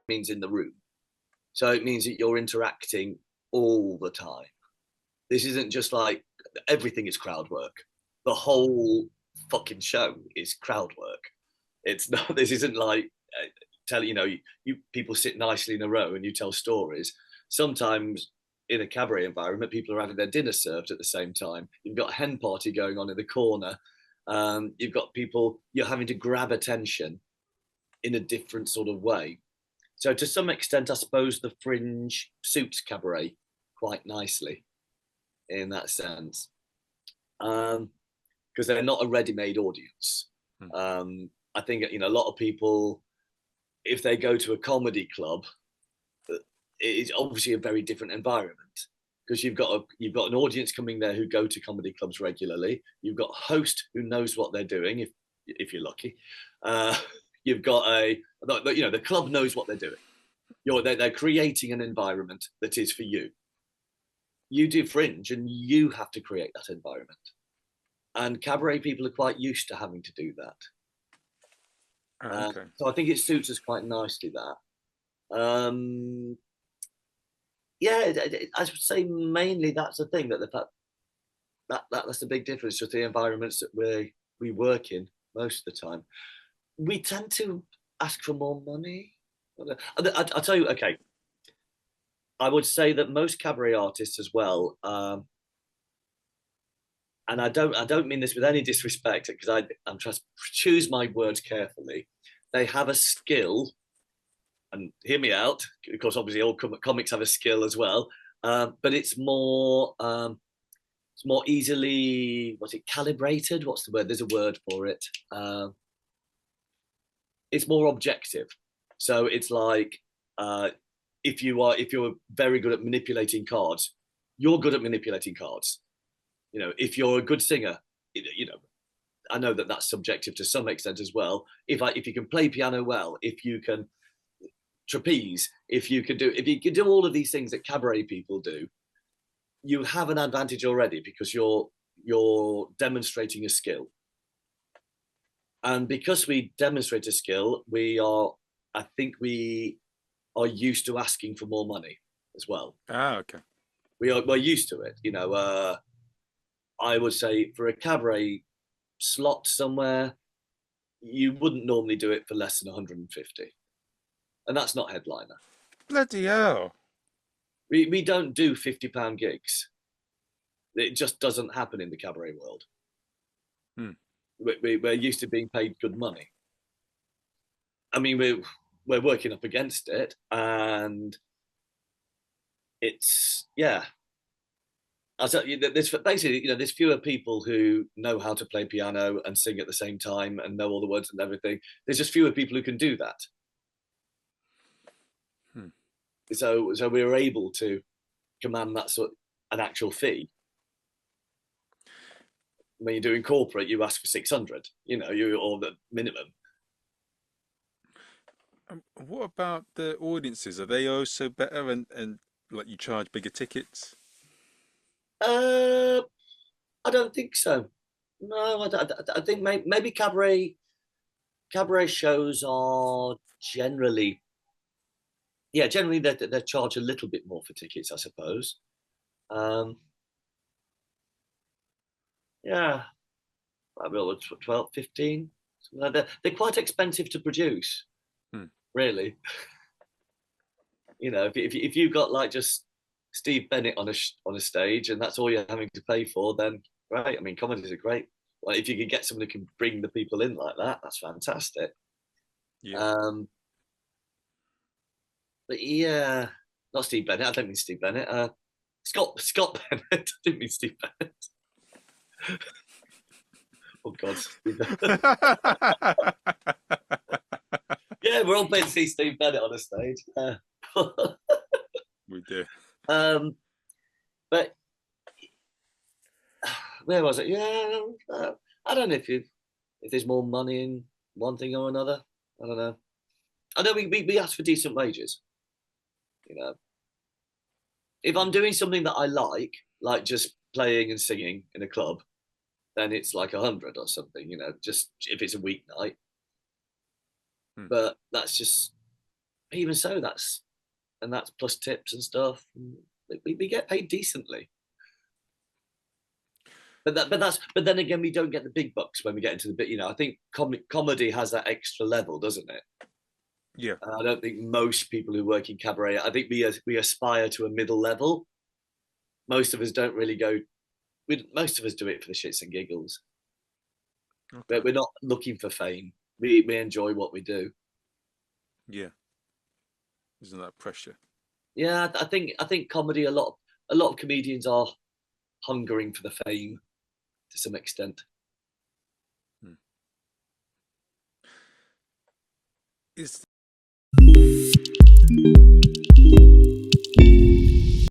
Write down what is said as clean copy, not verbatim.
means in the room. So it means that you're interacting all the time. This isn't just like everything is crowd work. The whole fucking show is crowd work. It's not. This isn't like you people sit nicely in a row and you tell stories. Sometimes in a cabaret environment, people are having their dinner served at the same time. You've got a hen party going on in the corner. You've got people, you're having to grab attention in a different sort of way. So to some extent, I suppose the Fringe suits cabaret quite nicely in that sense, because they're not a ready-made audience. I think a lot of people, if they go to a comedy club, it's obviously a very different environment because you've got an audience coming there who go to comedy clubs regularly. You've got a host who knows what they're doing, if you're lucky. You've got the club knows what they're doing. They're creating an environment that is for you. You do Fringe and you have to create that environment. And cabaret people are quite used to having to do that. Okay. So I think it suits us quite nicely, that. Yeah, I would say mainly that's the thing, that the fact that's the big difference with the environments that we work in most of the time. We tend to ask for more money. I'll tell you, okay. I would say that most cabaret artists as well, and I don't mean this with any disrespect, because I'm trying to choose my words carefully. They have a skill, and hear me out, because obviously all comics have a skill as well, but it's more easily, calibrated? What's the word? There's a word for it. It's more objective. So it's like, if you're very good at manipulating cards, you're good at manipulating cards. If you're a good singer, I know that that's subjective to some extent as well. If you can play piano well, if you can trapeze, if you can do all of these things that cabaret people do, you have an advantage already because you're demonstrating a skill. And because we demonstrate a skill, I think we are used to asking for more money as well. Okay. We're used to it. I would say for a cabaret slot somewhere, you wouldn't normally do it for less than 150. And that's not headliner. Bloody hell. We don't do £50 gigs. It just doesn't happen in the cabaret world. We're used to being paid good money. I mean, we're working up against it, and it's, yeah. There's basically, there's fewer people who know how to play piano and sing at the same time and know all the words and everything. There's just fewer people who can do that. So we were able to command that sort of an actual fee. When you're doing corporate, you ask for 600. Or the minimum. What about the audiences? Are they also better and like you charge bigger tickets? I don't think so. No, I think maybe cabaret shows are generally they charge a little bit more for tickets, I suppose. Yeah, maybe 12, 15. Something like that. They're quite expensive to produce, really. If you've got like just Steve Bennett on a stage and that's all you're having to pay for, then great. I mean, comedies are great. Well, if you could get someone who can bring the people in like that, that's fantastic. Yeah. But yeah, not Steve Bennett. I don't mean Steve Bennett. Scott Bennett. I didn't mean Steve Bennett. Oh God. Yeah, we're all paying to see Steve Bennett on a stage. We do. But where was it? Yeah, I don't know if there's more money in one thing or another. I don't know. I know we ask for decent wages. If I'm doing something that I like just playing and singing in a club, then it's like 100 or something. Just if it's a weeknight. But that's just even so, that's plus tips and stuff. We get paid decently. But then again, we don't get the big bucks when we get into the bit. I think comedy has that extra level, doesn't it? Yeah. I don't think most people who work in cabaret. I think we aspire to a middle level. Most of us don't really go. Most of us do it for the shits and giggles. Okay. But we're not looking for fame. We enjoy what we do. Yeah. Isn't that pressure? Yeah, I think comedy. A lot of comedians are hungering for the fame to some extent. Hmm. Is